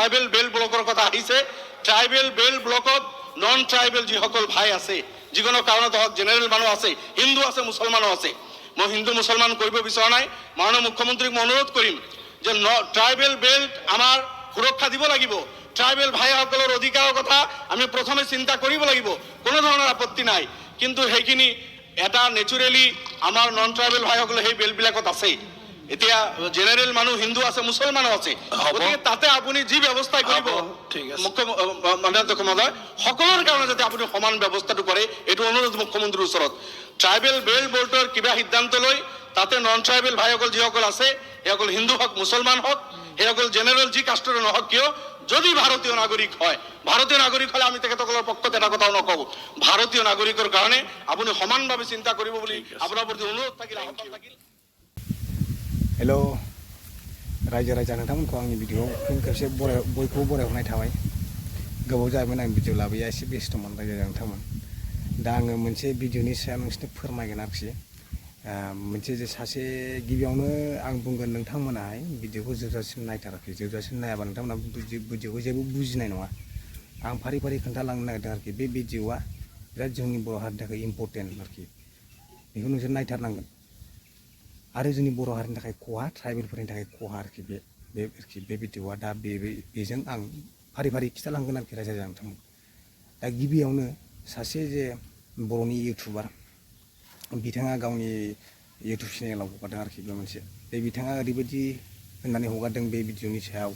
Tribal belt ব্লকৰ কথা আহিছে। ট্ৰাইবেল বেল্ট ব্লকত নন ট্ৰাইবেল যিসকল ভাই আছে, যিকোনো কাৰণত হওক, জেনেৰেল মানুহ আছে, হিন্দু আছে, মুছলমানো আছে। মই হিন্দু মুছলমান কৰিব বিচৰা নাই। মাননীয় মুখ্যমন্ত্ৰীক মই অনুৰোধ কৰিম যে ট্ৰাইবেল বেল্ট আমাৰ সুৰক্ষা দিব লাগিব। ট্ৰাইবেল ভাইসকলৰ অধিকাৰৰ কথা আমি প্ৰথমে চিন্তা কৰিব লাগিব, কোনো ধৰণৰ আপত্তি নাই। কিন্তু সেইখিনি এটা নেচাৰেলি আমাৰ নন ট্ৰাইবেল ভাইসকলে সেই বেল্টবিলাকত আছে। এতিয়া জেনেৰেল মানুহ হিন্দু আছে, মুছলমানো আছে, গতিকে তাতে আপুনি যি ব্যৱস্থা কৰিব মহোদয়, সকলৰ কাৰণে যাতে আপুনি সমান ব্যৱস্থাটো কৰে, এইটো অনুৰোধ মুখ্যমন্ত্ৰীৰ ওচৰত। ট্ৰাইবেল বেল্ট বোৰ্ডৰ কিবা সিদ্ধান্ত লৈ তাতে নন ট্ৰাইবেল ভাইসকল যিসকল আছে, সেইসকল হিন্দু হওক, মুছলমান হওক, সেইসকল জেনেৰেল যি কাষ্টৰে নহওক কিয়, যদি ভাৰতীয় নাগৰিক হয়, ভাৰতীয় নাগৰিক হলে আমি তেখেতসকলৰ পক্ষত এটা কথাও নকওঁ। ভাৰতীয় নাগৰিকৰ কাৰণে আপুনি সমানভাৱে চিন্তা কৰিব বুলি আপোনাৰ প্ৰতি অনুৰোধ থাকিল, আহ্বান থাকিল। हेलो रायजो राजा नोंथांमोनखौ आंनि भिडिअ'आव फिन खेबसे बयखौबो बरायहरनाय थाबाय। गोबाव जाबायमोन आं भिडिअ' लाबोया, एसे बेस्थ'मोन रायजो राजा नोंथांमोन। दा आङो मोनसे भिडिअ'नि सायाव नोंसोरनो फोरमायगोन आरोखि। मोनसे जे सासे गिबियावनो आं बुंगोन, नोंथांमोनाहाय भिडिअ'खौ जोबजासिम नायथाराखै। जोबजासिम नायाबा नोंथांमोना भिडिअ'खौ जेबो बुजिनाय नङा। आं फारि फारि खोन्थालांनो नागिरदों आरोखि। बे भिडिअ'आ बिराद जोंनि बर' हारिनि थाखाय इम्परटेन्ट आरोखि। बेखौ नोंसोर नायथारनांगोन। आरो जोंनि बर' हारिनि थाखाय खहा, ट्राइबेलफोरनि थाखाय खहा आरोखि बे भिडिअ'आ। दा बेजों आं फारि फारि खिथालांगोन आरोखि रायजो राजा नोंथांमोन। दा गिबियावनो सासे जे बर'नि इउटुबार, बिथाङा गावनि इउटुब चेनेलाव हगारदों आरोखि। बे मोनसे बे बिथाङा ओरैबायदि होननानै हगारदों बे भिडिअ'नि सायाव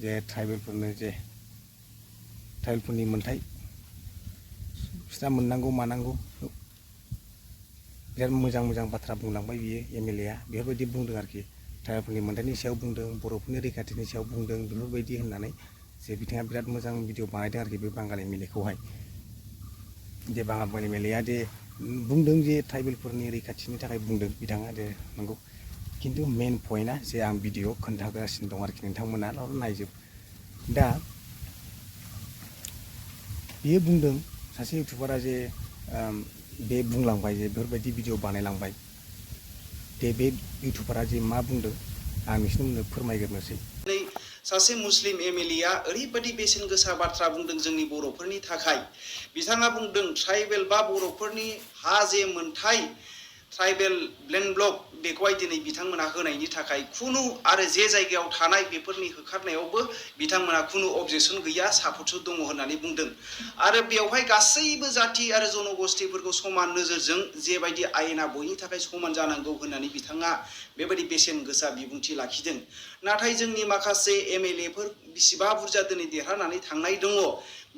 जे ट्राइबेलफोरनि मोन्थाय बिस्रा मोननांगौ मानांगौ, बिराद मोजां मोजां बाथ्रा बुंलांबाय बियो एमएलएआ। बेफोरबायदि बुंदों आरोखि। ट्राइबेलफोरनि मोन्थायनि सायाव बुंदों, बर'फोरनि रैखाथिनि सायाव बुंदों, बेफोरबायदि होननानै जे बिथाङा बिराद मोजां भिडिअ' बानायदों आरोखि। बे बांगाल एमएलएखौहाय जे बांगाल एमएलएआ जे बुंदों जे ट्राइबेलफोरनि रैखाथिनि थाखाय बुंदों बिथाङा, जे नंगौ। खिन्थु मेन पइन्टआ जे आं भिडिअ' खोन्थागासिनो दं आरोखि, नोंथांमोना नायजोब। दा बियो बुंदों, सासे इउटुबारा जे बे बुंलांबाय जे बेफोरबायदि भिडिअ' बानायलांबाय। बे इउटुबारा जे मा बुंदों आं नोंसिनो फोरमायग्रोनोसै। सासे मुस्लिम एमएलएआ ओरैबायदि बेसेन गोसा बाथ्रा बुंदों जोंनि बर'फोरनि थाखाय। बिथाङा बुंदों ट्राइबेल बा बर'फोरनि हा जे मोनथाय ट्राइबेल लेन्ड ब्लक, बेखौहाय दिनै बिथांमोना होनायनि थाखाय खुनु आरो जे जायगायाव थानाय बेफोरनि होखारनायावबो बिथांमोना खुनु अबजेक्सन गैया, सापर्टसो दङ होननानै बुंदों। आरो बेवहाय गासैबो जाथि आरो जनगोष्ठीफोरखौ समान नोजोरजों जेबायदि आयेना बयनि थाखाय समान जानांगौ होननानै बिथाङा बेबायदि बेसेन गोसा बिबुंथि लाखिदों। नाथाय जोंनि माखासे एमएलएफोर बिसिबा बुरजा दिनै देरहानानै थांनाय दङ,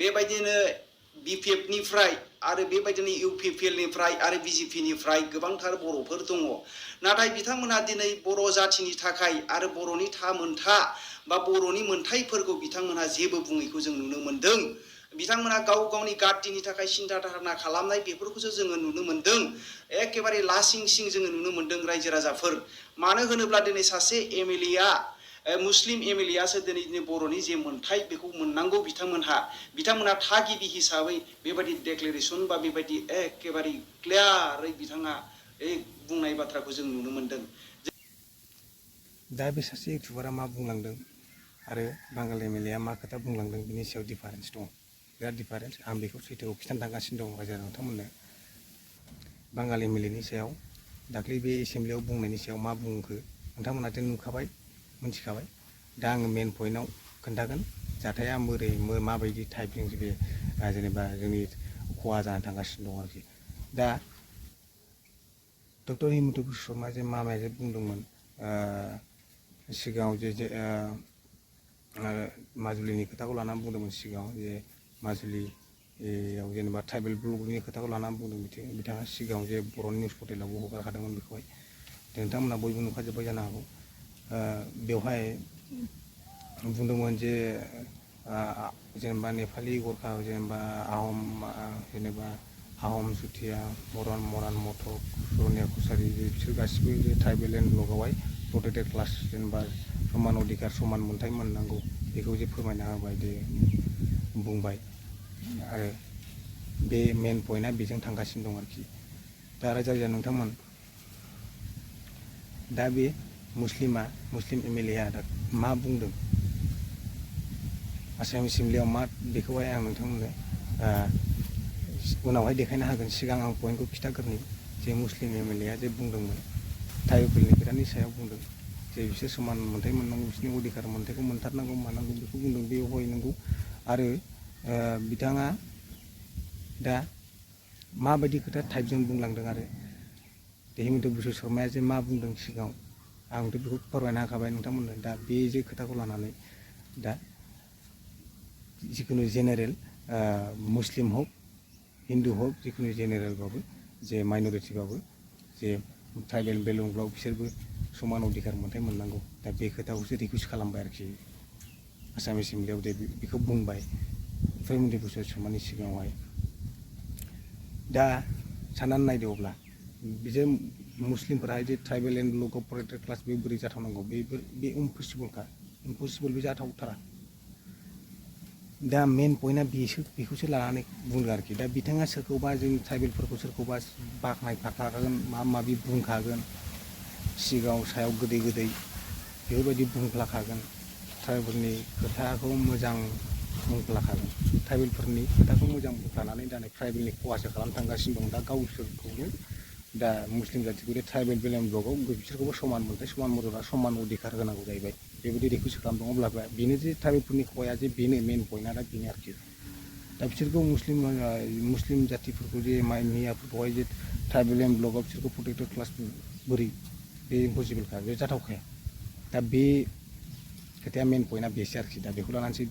बेबायदिनो बिपिएफनिफ्राय आरो बेबायदिनो इउपिपिएलनिफ्राय आरो बिजेपिनिफ्राय गोबांथार बर'फोर दङ। नाथाय बिथांमोनहा दिनै बर' जाथिनि थाखाय आरो बर'नि मोनथा बा बर'नि मोनथायफोरखौ बिथांमोनहा जेबो बुङैखौ जों नुनो मोन्दों। बिथांमोना गाव गावनि गारदिनि थाखाय सिन्था धारना खालामनाय बेफोरखौसो जोङो नुनो मोन्दों। एखेबारे लासिं सिं जोङो नुनो मोन्दों रायजो राजाफोर। मानो होनोब्ला दिनै सासे एमएलएआ, मुस्लिम एमएलएआसो दिनै बर'नि जे मोनथाय बेखौ मोननांगौ बिथांमोना थागिबि हिसाबै बेबायदि डेक्लेरेसन बा बेबायदि एखेबारे क्लियारै बिथाङा बुंनाय बाथ्राखौ जों नुनो मोन्दों। दा बे सासे इउटुबारा मा बुंलांदों आरो बांगाल एमएलएआ मा खोथा बुंलांदों, बिनि सायाव डिफारेन्स दङ, बिराद डिफारेन्स। आं बेखौ सैथोखौ खिथानो थांगासिनो दं रायजो नोंथांमोननो। बांगाल एमएलएनि सायाव दाख्लै बे एसेम्ब्लियाव बुंनायनि सायाव मा बुंखो नोंथांमोनाथ' नुखाबाय, मिथिखाबाय। दा आङो मेन पइन्टआव खोन्थागोन जाथाया माबायदि टाइपजों बे जेनेबा जोंनि खहा जानानै थांगासिनो दं आरोखि। दा डक्टर हिमन्त बिश्व शर्मा जे मामाया जे बुंदोंमोन सिगाङाव जे माजुलिनि खोथाखौ लानानै बुंदोंमोन सिगाङाव, जे माजुलियाव जेनेबा ट्राइबेल ब्लकनि खोथाखौ लानानै बुंदों बिथाङा सिगाङाव, जे बर'नि निउस पर्टेलावबो हगारखादोंमोन बेखौहाय। नोंथांमोना बयबो नुखाजोब्बाय जानो हागौ। बेवहाय बुंदोंमोन जे जेनेबा नेपालि गरखा, जेनेबा आहम चुथिया, मरान मथक, रनिया कसारि, बिसोर गासिबो जे ट्राइबेल लेन्ड ब्लकआवहाय प्रटेक्टेड क्लास, जेनेबा समान अधिकार समान मोन्थाय मोननांगौ, बेखौ जे फोरमायना होबाय, जे बुंबाय। आरो बे मेन पइन्टआ बेजों थांगासिनो दं आरोखि। दा रायजो राजा नोंथांमोन, दा बे मुस्लिम एमएलएआ दा मा बुंदों आसाम एसेम्ब्लियाव मा बेखौहाय आं नोंथांमोननो उनावहाय देखायनो हागोन सिगां आं पइन्टखौ खिथाग्रोनि जे मुस्लिम एमएलए आ जे बुंदोंमोन ट्राइबेलनि खोथानि सायाव बुंदों जे बिसोर समान मोन्थाय मोननांगौ बिसोरनि अधिकार मोन्थायखौ मोनथारनांगौ मानांगौ बेखौ बुंदों बे हय नंगौ आरो बिथाङा दा माबायदि खोथा टाइपजों बुंलांदों आरो हिमन्त बिश्व शर्माया जे मा बुंदों सिगाङाव आंथ' बेखौ फोरमायना होखाबाय नोंथांमोननो दा बे जे खोथाखौ लानानै दा जिखुनु जेनेरेल मुस्लिम हक हिन्दु हक जिखुनु जेनेरेलबाबो जे माइन'रिटिबाबो जे ट्राइबेल बेलुंब्लाव बिसोरबो समान अधिकार मोन्थाय मोननांगौ दा बे खोथाखौसो रिकुवेस्ट खालामबाय आरोखि आसाम एसेम्ब्लियाव जे बेखौ बुंबाय हिमन्त बिश्व शर्मानि सिगाङावहाय दा साननानै नायदो अब्ला बिसोर मुस्लिमफोरा जे tribal and block of protected class बे बोरै जाथावनांगौ बे इम्पसिबोलखा इम्पसिबोल बे जाथावथारा दा मेन पइन्टआ बेखौसो लानानै बुंदों आरोखि दा बिथाङा सोरखौबा जोंनि ट्राइबेलफोरखौ सोरखौबा बाख्नायफाखागोन माबा माबि बुंखागोन सिगाङाव सायाव गोदै गोदै बेफोरबायदि बुंफ्लाखागोन ट्राइबेलनि खोथाखौ मोजां बुंफ्लाखागोन ट्राइबेलफोरनि खोथाखौ मोजां बुंफ्लानानै दा ट्राइबेलनि खहासो खालामनो थांगासिनो दं दा गावसोरखौनो दा मुस्लिम जाथिखौ ट्राइबेल बेलेन ब्लकआव बिसोरखौबो समान मोन्थाय समान मर्यादा समान अधिकार होनांगौ जाहैबाय बेबायदि रिकुवेस्ट खालामदों अब्लाबो बेनो जे ट्राइबेलफोरनि खहाया जे बेनो मेन पइन्टआ दा बेनो आरोखि दा बिसोरखौ मुस्लिम जातिफोरखौ जे मियाफोरखौहाय जे ट्राइबेल एन्ड ब्लकआव बिसोरखौ प्रोटेक्टेड क्लास बोरै बे इम्पसिबोलखा बे जाथावखाया दा बे खोथाया मेन पइन्टआ बेसो आरोखि दा बेखौ लानानैसो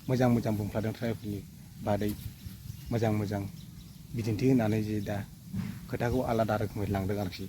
मोजां मोजां बुंफ्लादों ट्राइबेलफोरनि बादै मोजां मोजां बिदिन्थि होनानै जे दा खोथाखौ आलादा रोखोमै लांदों आरोखि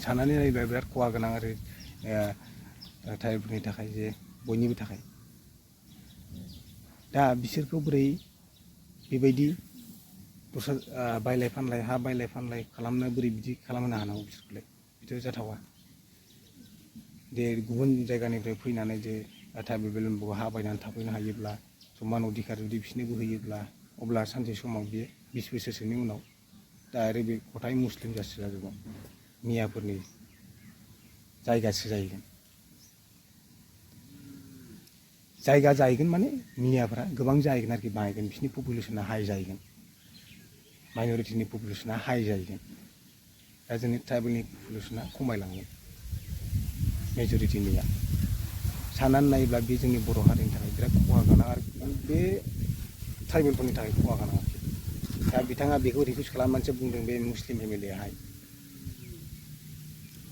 साननानै नायोब्ला बिराद खहा गोनां आरो ट्राइबेलफोरनि थाखाय जे बयनिबो थाखाय दा बिसोरखौ बोरै बेबायदि दस्रा बायलाय फानलाय हा बायलाय फानलाय खालामनो बोरै बिदि खालामहोनो हानांगौ बिसोरखौलाय बिथ' जाथावा दे गुबुन जायगानिफ्राय फैनानै जे ट्राइबेल बेलेनब्लकआव हा बायनानै थाफैनो हायोब्ला समान अधिकार जुदि बिसोरनोबो होयोब्ला अब्ला सानसे समाव बियो 20 बोसोरसोनि उनाव दा आरो बे गथाय मुस्लिम जाथि जाजोबगोन मियाफोरनि जायगासो जाहैगोन जायगा जाहैगोन माने मियाफोरा गोबां जाहैगोन आरोखि बाहायगोन बिसोरनि पपुलेसना हाई जाहैगोन माइन'रिटिनि पपुलेसना हाई जाहैगोन दा जोंनि ट्राइबेलनि पपुलेसना खमायलांगोन मेजरिटिनिया साननानै नायोब्ला बे जोंनि बर' हारिनि थाखाय बिराद खहा गोनां आरो बे ट्राइबेलफोरनि थाखाय खहा गोनां आरोखि दा बिथाङा बेखौ रिकुवेस्ट खालामनानैसो बुंदों बे मुस्लिम एमएलएआहाय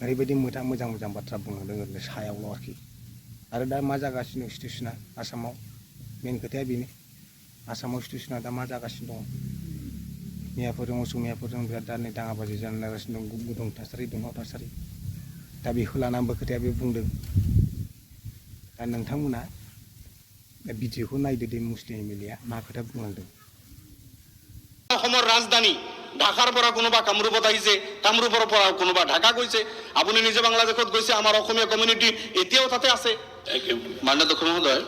ओरैबायदि मोजां मोजां बाथ्रा बुंलांदों ओरैनो सायावल' आरोखि आरो दा मा जागासिनो सिटुवेसना आसामाव मेन खोथाया बेनो आसामाव सिटुवेसना दा मा जागासिनो दङ मियाफोरजों असमियाफोरजों बिराद दा नै दाङाबाजि जागासिनो दं गुदुं थासारि दुंहाव थासारि दा बेखौ लानानैबो खोथाया बे बुंदों दा नोंथांमोना भिडिअखौ नायदो दे मुस्लिम एमएलएआ मा खोथा बुंलांदों অসমৰ ৰাজধানী ঢাকাৰ পৰা কোনোবা কামৰূপত আহিছে কামৰূপৰ পৰা কোনোবা ঢাকা গৈছে আপুনি নিজে বাংলাদেশত গৈছে আমাৰ অসমীয়া কমিউনিটি এতিয়াও তাতে আছে মাননীয় অধ্যক্ষ মহোদয়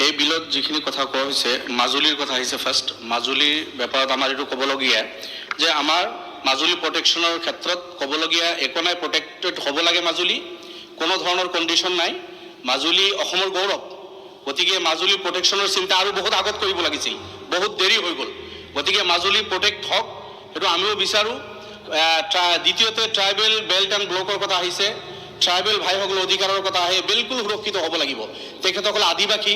এই বিলত যিখিনি কথা কোৱা হৈছে মাজুলীৰ কথা আহিছে ফাৰ্ষ্ট মাজুলীৰ ব্যাপাৰত আমাৰ এইটো ক'বলগীয়া যে আমাৰ মাজুলী প্ৰটেকশ্যনৰ ক্ষেত্ৰত ক'বলগীয়া একো নাই প্ৰটেক্টেড হ'ব লাগে মাজুলী কোনো ধৰণৰ কণ্ডিশ্যন নাই মাজুলী অসমৰ গৌৰৱ গতিকে মাজুলী প্ৰটেকশ্যনৰ চিন্তা আৰু বহুত আগত কৰিব লাগিছিল বহুত দেৰি হৈ গ'ল গতিকে মাজুলী প্ৰটেক্ট হওক সেইটো আমিও বিচাৰোঁ দ্বিতীয়তে ট্ৰাইবেল বেল্ট এণ্ড ব্লকৰ কথা আহিছে ট্ৰাইবেল ভাইসকলৰ অধিকাৰৰ কথা আহে বিলকুল সুৰক্ষিত হ'ব লাগিব তেখেতসকল আদিবাসী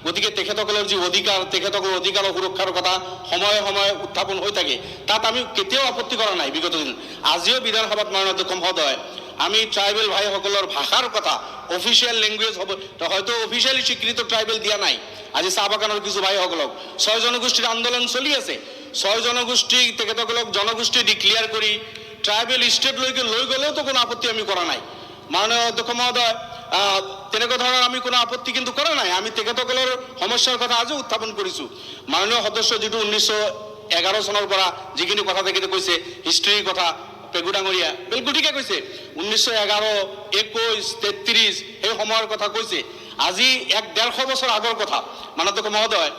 গতিকে তেখেতসকলৰ যি অধিকাৰ তেখেতসকলৰ অধিকাৰৰ সুৰক্ষাৰ কথা সময়ে সময়ে উত্থাপন হৈ থাকে তাত আমি কেতিয়াও আপত্তি কৰা নাই বিগত দিন আজিও বিধানসভাত মাননীয় অধ্যক্ষ মহোদয় আমি ট্ৰাইবেল ভাইসকলৰ ভাষাৰ কথা অফিচিয়েল লেংগুৱেজ হ'ব হয়তো অফিচিয়েলি স্বীকৃত ট্ৰাইবেল দিয়া নাই আজি চাহ বাগানৰ কিছু ভাইসকলক 6 জনগোষ্ঠীৰ আন্দোলন চলি আছে 6 জনগোষ্ঠী তেখেতসকলক জনগোষ্ঠী ডিক্লেয়াৰ কৰি ট্ৰাইবেল ষ্টেটলৈকে লৈ গ'লেও তো কোনো আপত্তি আমি কৰা নাই মাননীয় অধ্যক্ষ মহোদয় তেনেকুৱা ধৰণৰ আমি কোনো আপত্তি কিন্তু কৰা নাই আমি তেখেতসকলৰ সমস্যাৰ কথা আজিও উত্থাপন কৰিছোঁ মাননীয় সদস্য যিটো 1911 চনৰ পৰা যিখিনি কথা তেখেতে কৈছে হিষ্ট্ৰীৰ কথা পেগু ডাঙৰীয়া বিলকুল ঠিকে কৈছে 1911 21 33 এই সময়ৰ কথা কৈছে আজি 150 বছৰ আগৰ কথা মাননীয় মহোদয়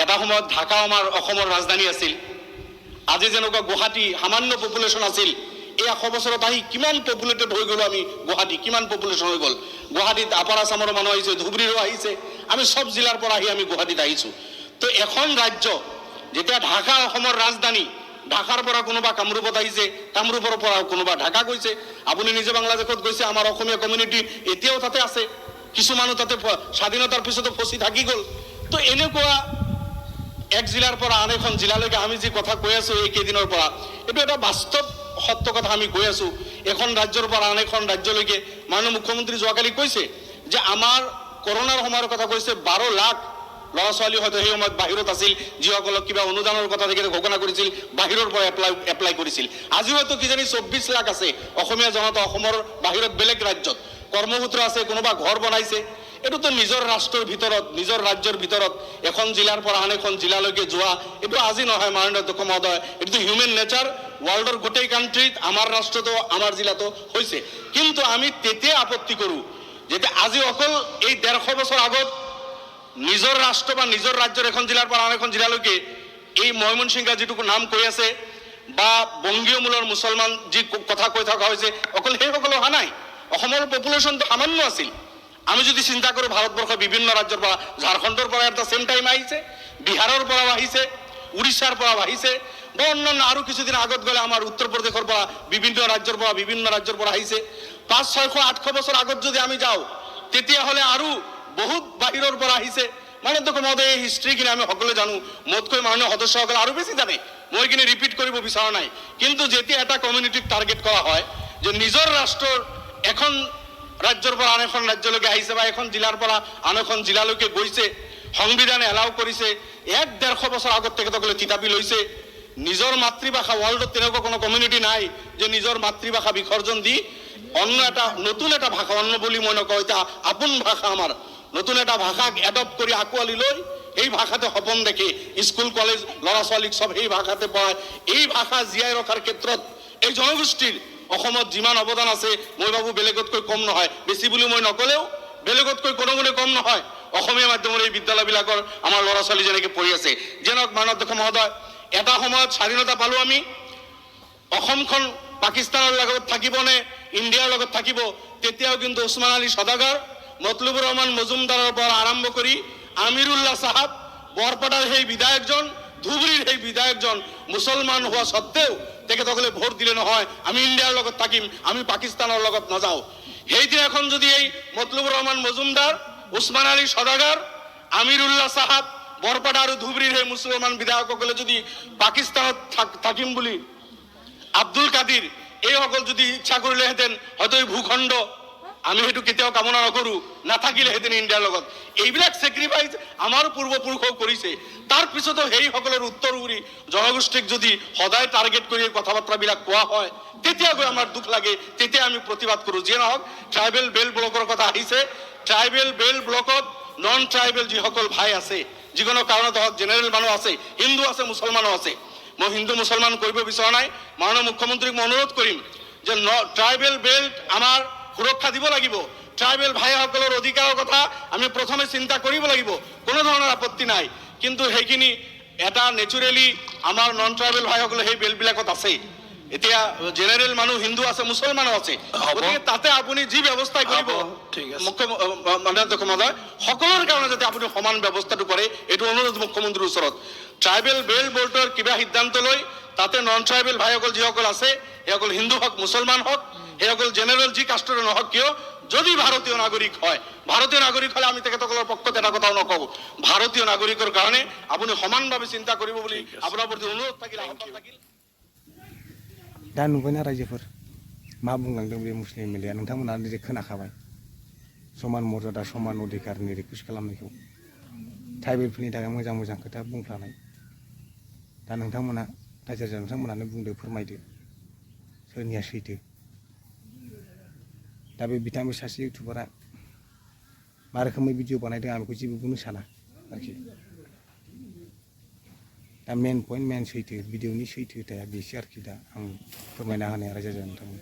এটা সময়ত ঢাকা আমাৰ অসমৰ ৰাজধানী আছিল আজি যেনেকুৱা গুৱাহাটী সামান্য পপুলেশ্যন আছিল এই 100 বছৰত আহি কিমান পপুলেটেড হৈ গ'লো আমি গুৱাহাটী কিমান পপুলেশ্যন হৈ গ'ল গুৱাহাটীত আপাৰ আছামৰ মানুহ আহিছে ধুবুৰীৰো আহিছে আমি সব জিলাৰ পৰা আহি আমি গুৱাহাটীত আহিছোঁ তো এখন ৰাজ্য যেতিয়া ঢাকা অসমৰ ৰাজধানী ঢাকাৰ পৰা কোনোবা কামৰূপত আহিছে কামৰূপৰ পৰা কোনোবা ঢাকা গৈছে আপুনি নিজে বাংলাদেশত গৈছে আমাৰ অসমীয়া কমিউনিটি এতিয়াও তাতে আছে কিছু মানুহ তাতে স্বাধীনতাৰ পিছতো ফচি থাকি গ'ল তো এনেকুৱা এক জিলাৰ পৰা আন এখন জিলালৈকে আমি যি কথা কৈ আছো এই কেইদিনৰ পৰা এইটো এটা বাস্তৱ সত্য কথা আমি কৈ আছো এখন ৰাজ্যৰ পৰা আন এখন ৰাজ্যলৈকে মাননীয় মুখ্যমন্ত্ৰী যোৱাকালি কৈছে যে আমাৰ কৰোনাৰ সময়ৰ কথা কৈছে 12 লাখ ল'ৰা ছোৱালী হয়তো সেই সময়ত বাহিৰত আছিল যিসকলক কিবা অনুদানৰ কথা তেখেতে ঘোষণা কৰিছিল বাহিৰৰ পৰা এপ্লাই কৰিছিল আজি হয়তো কিজানি 24 লাখ আছে অসমীয়া জনতা অসমৰ বাহিৰত বেলেগ ৰাজ্যত কৰ্মসূত্ৰ আছে কোনোবা ঘৰ বনাইছে এটোতো নিজৰ ৰাষ্ট্ৰৰ ভিতৰত নিজৰ ৰাজ্যৰ ভিতৰত এখন জিলাৰ পৰা আন এখন জিলালৈকে যোৱা এটো আজি নহয় মাননীয় অধ্যক্ষ মহোদয় এটো হিউম্যান নেচাৰ ওয়ার্ল্ডৰ গোটেই কান্ট্রিত আমাৰ ৰাষ্ট্ৰতো আমাৰ জিলাতো হৈছে কিন্তু আমি তেতে আপত্তি কৰো যেতে আজি অকল এই 150 বছৰ আগত নিজৰ ৰাষ্ট্ৰ বা নিজৰ ৰাজ্যৰ এখন জিলাৰ পৰা আন এখন জিলালৈকে এই ময়মনসিংহ যেটুকু নাম কৈ আছে বা বংগীয় মূলৰ মুছলমান যি কথা কৈ থকা হৈছে অকল সেই সকলো অহা নাই অসমৰ পপুলেশ্যনটো সামান্য আছিল আমি যদি চিন্তা কৰো ভাৰতবৰ্ষৰ বিভিন্ন ৰাজ্যৰ পৰা ঝাৰখণ্ডৰ পৰা এটা সেম টাইম আহিছে বিহাৰৰ পৰা আহিছে উড়িষ্যাৰ পৰা আহিছে বা অন্যান্য আৰু কিছুদিন আগত গ'লে আমাৰ উত্তৰ প্ৰদেশৰ পৰা বিভিন্ন ৰাজ্যৰ পৰা আহিছে 500 600 800 বছৰ আগত যদি আমি যাওঁ তেতিয়াহ'লে আৰু বহুত বাহিৰৰ পৰা আহিছে মানে তো মহোদয় এই হিষ্ট্ৰীখিনি আমি সকলোৱে জানো মোতকৈ মাননীয় সদস্যসকলে আৰু বেছি জানে মই কিনে ৰিপিট কৰিব বিচৰা নাই কিন্তু যেতিয়া এটা কমিউনিটিক টাৰ্গেট কৰা হয় যে নিজৰ ৰাষ্ট্ৰৰ এখন ৰাজ্যৰ পৰা আন এখন ৰাজ্যলৈকে আহিছে বা এখন জিলাৰ পৰা আন এখন জিলালৈকে গৈছে সংবিধানে এলাউ কৰিছে 1-150 বছৰ আগত তেখেতসকলে থিতাপি লৈছে নিজৰ মাতৃভাষা ওয়ার্ল্ডত তেনেকুৱা কোনো কমিউনিটি নাই যে নিজৰ মাতৃভাষা বিসৰ্জন দি অন্য এটা নতুন এটা ভাষা অন্য বুলি মই নকওঁ এটা আপোন ভাষা আমাৰ নতুন এটা ভাষাক এডপ্ট কৰি আকোৱালি লৈ এই ভাষাতে সপোন দেখে স্কুল কলেজ ল'ৰা ছোৱালীক সব এই ভাষাতে পঢ়ায় এই ভাষা জীয়াই ৰখাৰ ক্ষেত্ৰত এই জনগোষ্ঠীৰ অসমত যিমান অৱদান আছে মই ভাবো বেলেগতকৈ কম নহয় বেছি বুলি মই নকলেও বেলেগতকৈ কোনো গুণে কম নহয় অসমীয়া মাধ্যমৰ এই বিদ্যালয়বিলাকৰ আমাৰ ল'ৰা ছোৱালী যেনেকৈ পঢ়ি আছে যেনক মাননীয় অধ্যক্ষ মহোদয় এটা সময়ত স্বাধীনতা পালো আমি অসমখন পাকিস্তানৰ লগত থাকিবনে ইণ্ডিয়াৰ লগত থাকিব তেতিয়াও কিন্তু ওসমান আলী সদাগৰ মতলুবুর রহমান মজুমদাৰৰ পৰা আৰম্ভ কৰি আমিৰুল্লাহ সাহাব বৰপেটাৰ সেই বিধায়কজন ধুবুৰীৰ সেই বিধায়কজন মুছলমান হোৱা সত্ত্বেও তেখেতসকলে ভোট দিলে নহয় আমি ইণ্ডিয়াৰ লগত থাকিম আমি পাকিস্তানৰ লগত নাযাওঁ সেইদিনা এখন যদি এই মতলুবুর রহমান মজুমদাৰ ওসমান আলী সদাগৰ আমিৰুল্লাহ সাহাব বৰপেটা আৰু ধুবুৰীৰ সেই মুছলমান বিধায়কসকলে যদি পাকিস্তানত থাকিম বুলি আব্দুল কাদিৰ এইসকল যদি ইচ্ছা কৰিলেহেঁতেন হয়তো এই ভূখণ্ড আমি সেইটো কেতিয়াও কামনা নকৰো নাথাকিলেহেঁতেন ইণ্ডিয়াৰ লগত এইবিলাক চেক্ৰিফাইচ আমাৰ পূৰ্বপুৰুষেও কৰিছে তাৰ পিছতো সেইসকলৰ উত্তৰ উৰি জনগোষ্ঠীক যদি সদায় টাৰ্গেট কৰি কথা বাৰ্তাবিলাক কোৱা হয় তেতিয়া গৈ আমাৰ দুখ লাগে তেতিয়া আমি প্ৰতিবাদ কৰোঁ যিয়ে নহওক ট্ৰাইবেল বেল্ট ব্লকৰ কথা আহিছে ট্ৰাইবেল বেল্ট ব্লকত নন ট্ৰাইবেল যিসকল ভাই আছে যিকোনো কাৰণত হওক জেনেৰেল মানুহ আছে হিন্দু আছে মুছলমানো আছে মই হিন্দু মুছলমান কৰিব বিচৰা নাই মাননীয় মুখ্যমন্ত্ৰীক মই অনুৰোধ কৰিম যে ট্ৰাইবেল বেল্ট আমাৰ সুৰক্ষা দিব লাগিব ট্ৰাইবেল ভাইসকলৰ অধিকাৰৰ কথা আমি প্ৰথমে চিন্তা কৰিব লাগিব কোনো ধৰণৰ আপত্তি নাই কিন্তু সেইখিনি এটা নেচাৰেলি আমাৰ নন ট্ৰাইবেল ভাইসকলে সেই বেল্টবিলাকত আছে এতিয়া জেনেৰেল মানুহ হিন্দু আছে মুছলমানো আছে গতিকে তাতে আপুনি যি ব্যৱস্থা কৰিব মাননীয় অধ্যক্ষ মহোদয় সকলৰ কাৰণে যাতে আপুনি সমান ব্যৱস্থাটো কৰে এইটো অনুৰোধ মুখ্যমন্ত্ৰীৰ ওচৰত ট্ৰাইবেল বেল্ট বোৰ্ডৰ কিবা সিদ্ধান্ত লৈ তাতে নন ট্ৰাইবেল ভাইসকল যিসকল আছে সেইসকল হিন্দু হওক মুছলমান হওক সেইসকল জেনেৰেল যি কাষ্টৰে নহওক কিয় যদি ভাৰতীয় নাগৰিক হয় ভাৰতীয় নাগৰিক হলে আমি তেখেতসকলৰ পক্ষত এটা কথাও নকওঁ ভাৰতীয় নাগৰিকৰ কাৰণে আপুনি সমানভাৱে চিন্তা কৰিব বুলি আপোনাৰ প্ৰতি অনুৰোধ থাকিল আহ্বান থাকিল दा नुबायना रायजोफोर मा बुंलांदों बे मुस्लिम एमएलए नोंथांमोना जे खोनाखाबाय समान मर्यादा समान अधिकारनि रिकुवेस्ट खालामनायखौ ट्राइबेलफोरनि थाखाय मोजां मोजां खोथा बुंफ्लानाय दा नोंथांमोना रायजो राजा नोंथांमोनानो बुंदो फोरमायदो सोरनिया सैथो दा बे बिथांनि सासे इउटुबारा मा रोखोमै भिडिअ बानायदों आं बेखौ जेबो बुंनो साना आरोखि दा मेन पइन्ट मेन सैथो भिडिअनि सैथोथाया बेसो आरोखि दा आं फोरमायना होनाया रायजो राजा नोंथांमोन